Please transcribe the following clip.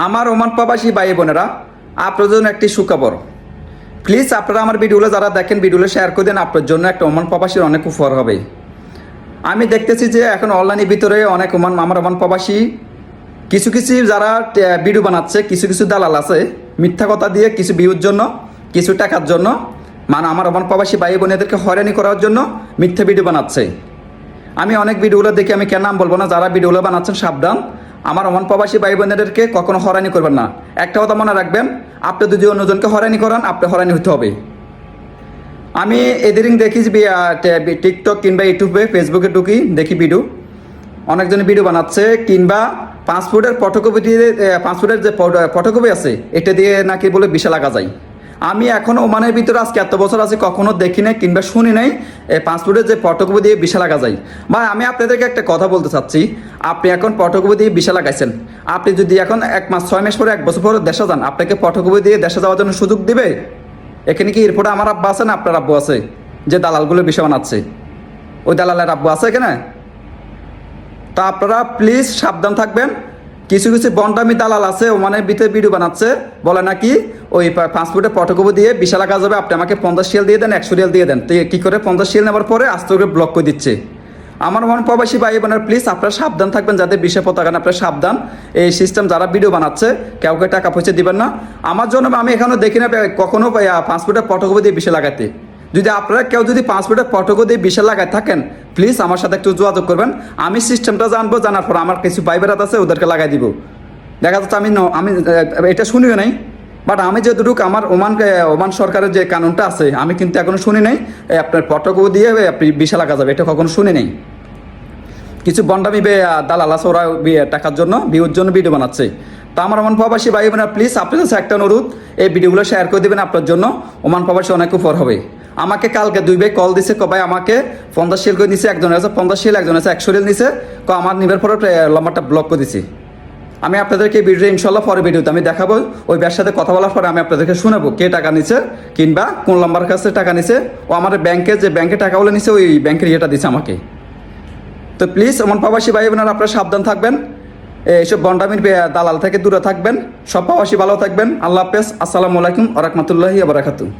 আমার ওমান প্রবাসী ভাই বোনেরা, আপনার জন্য একটি সুখবর। প্লিজ আপনারা আমার ভিডিওগুলো যারা দেখেন, ভিডিওগুলো শেয়ার করে দেন। আপনার জন্য একটা ওমান প্রবাসীর অনেক উপকার হবে। আমি দেখতেছি যে এখন অনলাইনের ভিতরে অনেক আমার ওমান প্রবাসী কিছু যারা ভিডিও বানাচ্ছে, কিছু দালাল আছে মিথ্যা কথা দিয়ে কিছু ভিউর জন্য, কিছু টাকার জন্য, মানে আমার ওমান প্রবাসী ভাই বোনেদেরকে হয়রানি করার জন্য মিথ্যা ভিডিও বানাচ্ছে। আমি অনেক ভিডিওগুলো দেখি, আমি কেন নাম বলবো না, যারা ভিডিওগুলো বানাচ্ছেন সাবধান। আমার ওমান প্রবাসী ভাই বোনেদেরকে কখনো হয়রানি করবেন না। একটা কথা মনে রাখবেন, আপনি যদি অন্যজনকে হয়রানি করান, আপনি হয়রানি হতে হবে। আমি এদিন দেখি টিকটক কিংবা ইউটিউবে, ফেসবুকে ঢুকি, দেখি ভিডিও অনেকজনে ভিডিও বানাচ্ছে, কিংবা পাসপোর্টের ফটোকপি দিয়ে, পাসপোর্টের যে ফটোকপি আছে এটা দিয়ে নাকি বলে ভিসা লাগা যায়। আমি এখনও ওমানের ভিতরে আজকে এত বছর আছে কখনো দেখি নাই কিংবা শুনি নাই পাসপোর্টের যে ফটোকপি দিয়ে ভিসা লাগা যায়। বা আমি আপনাদেরকে একটা কথা বলতে চাচ্ছি, আপনি এখন ফটোকপি দিয়ে ভিসা লাগাইছেন, আপনি যদি এখন 1 মাস 6 মাস পরে 1 বছর পরে দেশে যান, আপনাকে ফটোকপি দিয়ে দেশে যাওয়ার জন্য সুযোগ দিবে? এখানে কি এরপরে আমার আব্বা আছে না আপনার আব্বু আছে যে দালালগুলো ভিসা বানাচ্ছে? ওই দালালের আব্বু আছে এখানে? তা আপনারা প্লিজ সাবধান থাকবেন। কিছু বন্ডামি দালাল আছে ওমানের ভিতরে ভিডিও বানাচ্ছে, বলে নাকি ওই পাসপোর্টের ফটোকপি দিয়ে ভিসা লাগা যাবে, আপনি আমাকে 50 রিয়াল দিয়ে দেন, 100 রিয়াল দিয়ে দেন। তো কী করে 50 রিয়াল নেওয়ার পরে আস্তে করে ব্লক করে দিচ্ছে। আমার মন প্রবাসী ভাই বোনের প্লিজ আপনারা সাবধান থাকবেন, যাদের ভিসা পতাকা আপনারা সাবধান। এই সিস্টেম যারা ভিডিও বানাচ্ছে, কাউকে টাকা পয়সা দিবেন না। আমার জন্য আমি এখনও দেখি না কখনো পাসপোর্টের ফটোকপি দিয়ে ভিসা লাগাতে। যদি আপনারা কেউ যদি পাসপোর্টের ফটোকপি দিয়ে ভিসা লাগায় থাকেন, প্লিজ আমার সাথে একটু যোগাযোগ করবেন। আমি সিস্টেমটা জানবো, জানার পর আমার কিছু ভাই বেড়াত আছে ওদেরকে লাগাই দিব। দেখা যাচ্ছে আমি এটা শুনিও নাই, বাট আমি যতটুকু আমার ওমান সরকারের যে কানুনটা আছে আমি কিন্তু এখনো শুনি নাই আপনার ফটোকপি দিয়ে আপনি ভিসা লাগা যাবে, এটা কখনো শুনি নাই। কিছু বন্ডামি দালাল আছে, ওরা টাকার জন্য ভিউর জন্য ভিডিও বানাচ্ছে। তো আমার ওমান প্রবাসী ভাই বোনেরা প্লিজ আপনার কাছে একটা অনুরোধ, এই ভিডিওগুলো শেয়ার করে দেবেন। আপনার জন্য ওমান প্রবাসী অনেক উপকার হবে। আমাকে কালকে 2 ভাই কল দিছে, ভাই আমাকে 50 রিয়াল করে নিছে, একজনের আছে 50 রিয়াল, একজনের আছে 100 রিয়াল নিছে, আমার নিবার পরে লম্বারটা ব্লক করে দিছি। আমি আপনাদেরকে ভিডিও ইনশাল্লাহ পরে ভিডিওতে আমি দেখাবো। ওই ব্যার সাথে কথা বলার পরে আমি আপনাদেরকে শোনাবো কে টাকা নিছে কিংবা কোন লম্বার কাছে টাকা নিছে। ও আমার ব্যাংকে যে ব্যাংকে টাকাগুলো নিছে ওই ব্যাংকের ইয়েটা দিছে আমাকে। তো প্লিজ ওমান প্রবাসী ভাই বোনেরা আপনারা সাবধান থাকবেন, এইসব বন্ডামির দালাল থেকে দূরে থাকবেন। সব প্রবাসী ভালো থাকবেন। আল্লাহ হাফেজ। আসসালামু আলাইকুম ওয়া রাহমাতুল্লাহি ওয়া বারাকাতুহু।